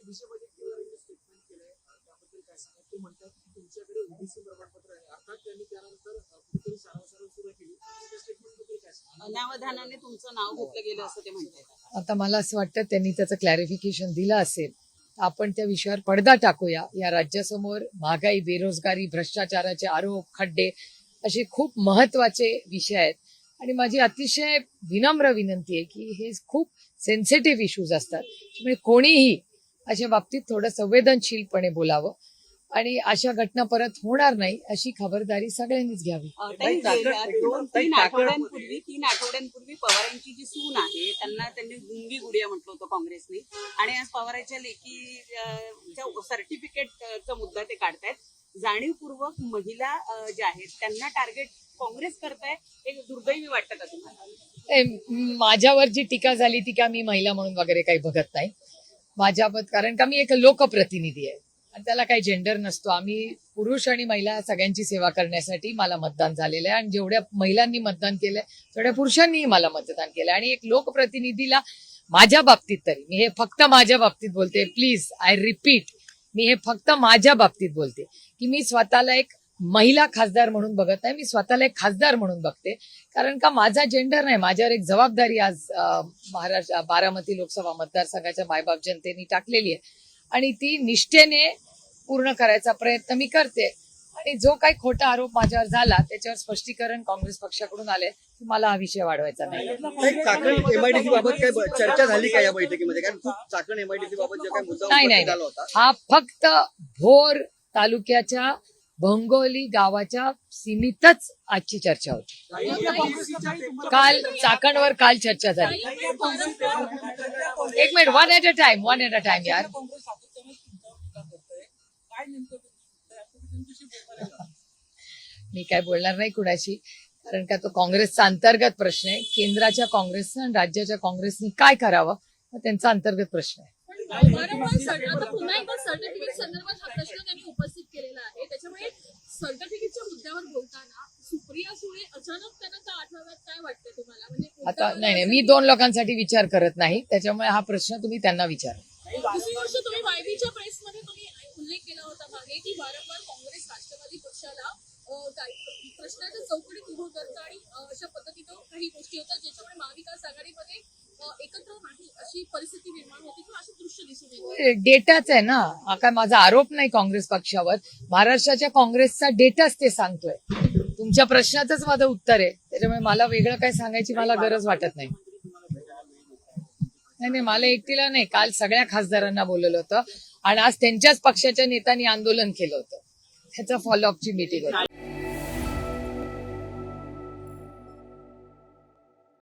दिशेमध्ये स्टेटमेंट केलंय त्याबद्दल काय सांगा? ते म्हणतात की तुमच्याकडे ओबीसी प्रमाणपत्र आहे, अर्थात त्यांनी त्यानंतर कुठेतरी सारवासारव सुरू केली. त्या स्टेटमेंट बद्दल काय सांगा? अनावधानाने तुमचं नाव घेतलं गेलं असं ते म्हणतात. आता मला असं वाटतं त्यांनी त्याचं क्लॅरिफिकेशन दिलं असेल. आपण त्या विषयावर पडदा टाकूया. या राज्यासमोर महागाई, बेरोजगारी, भ्रष्टाचाराचे आरोप, खड्डे असे खूप महत्वाचे विषय आहेत आणि माझी अतिशय विनम्र विनंती आहे की हे खूप सेन्सिटिव्ह इश्यूज असतात, त्यामुळे कोणीही अशा बाबतीत थोडं संवेदनशीलपणे बोलावं आणि अशा घटना परत होणार नाही अशी खबरदारी सगळ्यांनीच घ्यावी. तीन आठवड्यांपूर्वी पवारांची जी सून आहे त्यांनी गुंगी गुडिया म्हटलं होतं काँग्रेसने, आणि आज पवारांच्या लेखीच्या सर्टिफिकेटचा मुद्दा ते काढतायत. जाणीवपूर्वक महिला ज्या आहेत त्यांना टार्गेट काँग्रेस करताय, हे दुर्दैवी वाटतं का तुम्हाला? माझ्यावर जी टीका झाली ती का मी महिला म्हणून वगैरे काही बघत नाही माझ्याबद्दल, कारण का मी एक लोकप्रतिनिधी आहे आणि त्याला काही जेंडर नसतो. आम्ही पुरुष आणि महिला सगळ्यांची सेवा करण्यासाठी मला मतदान झालेलं आहे आणि जेवढ्या महिलांनी मतदान केलंय तेवढ्या पुरुषांनीही मला मतदान केलं आणि एक लोकप्रतिनिधीला माझ्या बाबतीत तरी, मी हे फक्त माझ्या बाबतीत बोलते, प्लीज आय रिपीट, मी हे फक्त माझ्या बाबतीत बोलते की मी स्वतःला एक महिला खासदार म्हणून बघत नाही, मी स्वतःला एक खासदार म्हणून बघते. कारण का माझा जेंडर नाही, माझ्यावर एक जबाबदारी आज महाराष्ट्र बारामती लोकसभा मतदारसंघाच्या मायबाप जनतेने टाकलेली आहे आणि ती निष्ठेने पूर्ण करायचा प्रयत्न मी करते. आणि जो काही खोटा आरोप माझ्यावर झाला त्याच्यावर स्पष्टीकरण काँग्रेस पक्षाकडून आले, मला हा विषय वाढवायचा नाही. चाकण एमआयडीसी बाबत काय चर्चा झाली का या बैठकीमध्ये? कारण खूप चाकण एमआयडीसी बाबत जे काय मुद्दा झाला होता, हा फक्त भोर तालुक्याच्या भंगोली गावाच्या सीमितच आजची चर्चा होती. काल चाकणवर काल चर्चा झाली. एक minute, one at a time यार. मी काय बोलणार नाही कुणाशी, कारण का तो काँग्रेसचा अंतर्गत प्रश्न आहे. केंद्राच्या काँग्रेसनं आणि राज्याच्या काँग्रेसनी काय करावं हा त्यांचा अंतर्गत प्रश्न आहे. आता पुन्हा एकदा सर्टिफिकेट संदर्भात हा प्रश्न त्यांनी उपस्थित केलेला आहे. त्याच्यामुळे सर्टिफिकेटच्या मुद्द्यावर बोलताना सुप्रिया सुळे अचानक त्यांना का आठवतात, काय वाटतं तुम्हाला? म्हणजे आता नाही, मी दोन लोकांसाठी विचार करत नाही, त्याच्यामुळे हा प्रश्न तुम्ही त्यांना विचारा. दुसरी गोष्ट, तुम्ही वायबीच्या प्रेसमध्ये तुम्ही उल्लेख केला होता मागे की वारंवार काँग्रेस राष्ट्रवादी पक्षाला प्रश्नाच्या चौकटीत उभं करतं आणि अशा पद्धतीनं काही गोष्टी होतात ज्याच्यामुळे महाविकास आघाडीमध्ये एकत्र नाही अशी परिस्थिती निर्माण होती किंवा अशी दृश्य दिसून येते. डेटाच आहे ना, हा काय माझा आरोप नाही काँग्रेस पक्षावर, महाराष्ट्राच्या काँग्रेसचा डेटाच ते सांगतोय. तुमच्या प्रश्नातच माझं उत्तर आहे, त्याच्यामुळे मला वेगळं काय सांगायची मला गरज वाटत नाही. नाही, मला एकटीला नाही, काल सगळ्या खासदारांना बोलवलं होतं आणि आज त्यांच्याच पक्षाच्या नेत्यांनी आंदोलन केलं होतं, त्याचा फॉलोअपची मीटिंग होती.